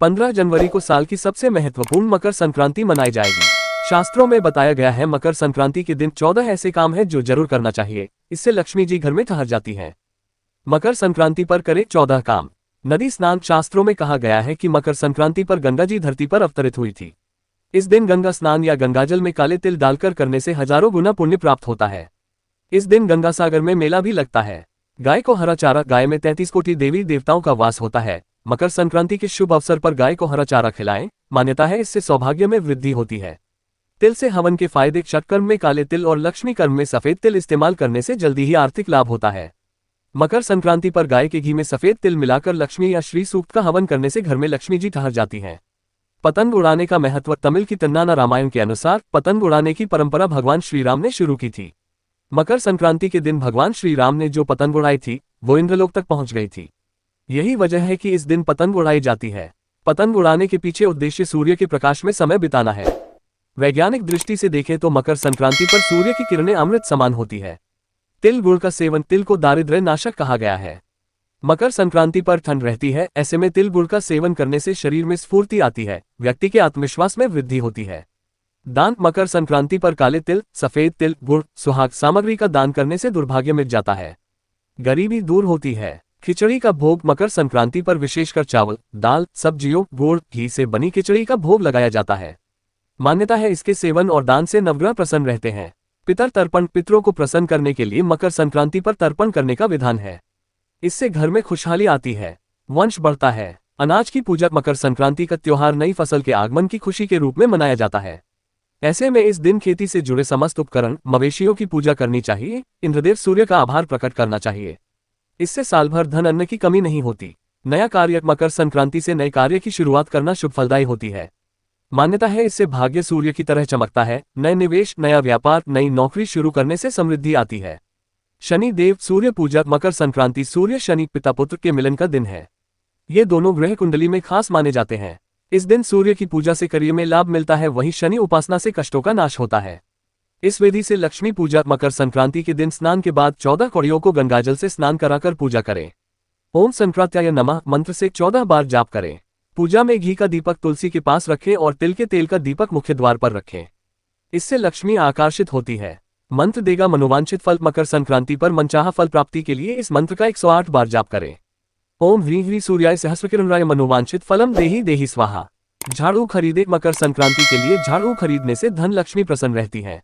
15 जनवरी को साल की सबसे महत्वपूर्ण मकर संक्रांति मनाई जाएगी। शास्त्रों में बताया गया है मकर संक्रांति के दिन 14 ऐसे काम हैं जो जरूर करना चाहिए, इससे लक्ष्मी जी घर में ठहर जाती हैं। मकर संक्रांति पर करें 14 काम। नदी स्नान। शास्त्रों में कहा गया है कि मकर संक्रांति पर गंगा जी धरती पर अवतरित हुई थी। इस दिन गंगा स्नान या गंगाजल में काले तिल डालकर करने से हजारों गुना पुण्य प्राप्त होता है। इस दिन गंगा सागर में मेला भी लगता है। गाय को हरा चारा। गाय में 33 कोटि देवी देवताओं का वास होता है। मकर संक्रांति के शुभ अवसर पर गाय को हरा चारा खिलाएं। मान्यता है इससे सौभाग्य में वृद्धि होती है। तिल से हवन के फायदे। षटकर्म में काले तिल और लक्ष्मी कर्म में सफेद तिल इस्तेमाल करने से जल्दी ही आर्थिक लाभ होता है। मकर संक्रांति पर गाय के घी में सफेद तिल मिलाकर लक्ष्मी या श्री सूक्त का हवन करने से घर में लक्ष्मी जी ठहर जाती हैं। पतंग उड़ाने का महत्व। तमिल की तन्नाना रामायण के अनुसार पतंग उड़ाने की परंपरा भगवान श्री राम ने शुरू की थी। मकर संक्रांति के दिन भगवान श्री राम ने जो पतंग उड़ाई थी वो इंद्रलोक तक पहुंच गई थी। यही वजह है कि इस दिन पतंग उड़ाई जाती है। पतंग उड़ाने के पीछे उद्देश्य सूर्य के प्रकाश में समय बिताना है। वैज्ञानिक दृष्टि से देखें तो मकर संक्रांति पर सूर्य की किरणें अमृत समान होती है। तिल गुड़ का सेवन। तिल को दारिद्र्य नाशक कहा गया है। मकर संक्रांति पर ठंड रहती है, ऐसे में तिल गुड़ का सेवन करने से शरीर में स्फूर्ति आती है, व्यक्ति के आत्मविश्वास में वृद्धि होती है। दान। मकर संक्रांति पर काले तिल, सफेद तिल, गुड़, सुहाग सामग्री का दान करने से दुर्भाग्य मिट जाता है, गरीबी दूर होती है। खिचड़ी का भोग। मकर संक्रांति पर विशेषकर चावल, दाल, सब्जियों, गुड़, घी से बनी खिचड़ी का भोग लगाया जाता है। मान्यता है इसके सेवन और दान से नवग्रह प्रसन्न रहते हैं। पितर तर्पण। पितरों को प्रसन्न करने के लिए मकर संक्रांति पर तर्पण करने का विधान है। इससे घर में खुशहाली आती है, वंश बढ़ता है। अनाज की पूजा। मकर संक्रांति का त्योहार नई फसल के आगमन की खुशी के रूप में मनाया जाता है। ऐसे में इस दिन खेती से जुड़े समस्त उपकरण, मवेशियों की पूजा करनी चाहिए। इंद्रदेव सूर्य का आभार प्रकट करना चाहिए। इससे साल भर धन अन्न की कमी नहीं होती। नया कार्य। मकर संक्रांति से नए कार्य की शुरुआत करना शुभ फलदायी होती है। मान्यता है इससे भाग्य सूर्य की तरह चमकता है। नए निवेश, नया व्यापार, नई नौकरी शुरू करने से समृद्धि आती है। शनि देव। सूर्य पूजा। मकर संक्रांति सूर्य शनि पिता पुत्र के मिलन का दिन है। ये दोनों ग्रह कुंडली में खास माने जाते हैं। इस दिन सूर्य की पूजा से कार्य में लाभ मिलता है, वहीं शनि उपासना से कष्टों का नाश होता है। इस विधि से लक्ष्मी पूजा। मकर संक्रांति के दिन स्नान के बाद 14 कौड़ियों को गंगाजल से स्नान कराकर पूजा करें। ओम संक्रांत्याय नमः मंत्र से 14 बार जाप करें। पूजा में घी का दीपक तुलसी के पास रखें और तिल के तेल का दीपक मुख्य द्वार पर रखें। इससे लक्ष्मी आकर्षित होती है। मंत्र देगा मनोवांछित फल। मकर संक्रांति पर मनचाहा फल प्राप्ति के लिए इस मंत्र का 108 बार जाप करें। ओम ह्रीं ह्रीं सूर्याय सहस्रकिरणाय मनोवांछित फलम देहि देहि स्वाहा। झाड़ू खरीदे। मकर संक्रांति के लिए झाड़ू खरीदने से धन लक्ष्मी प्रसन्न रहती है।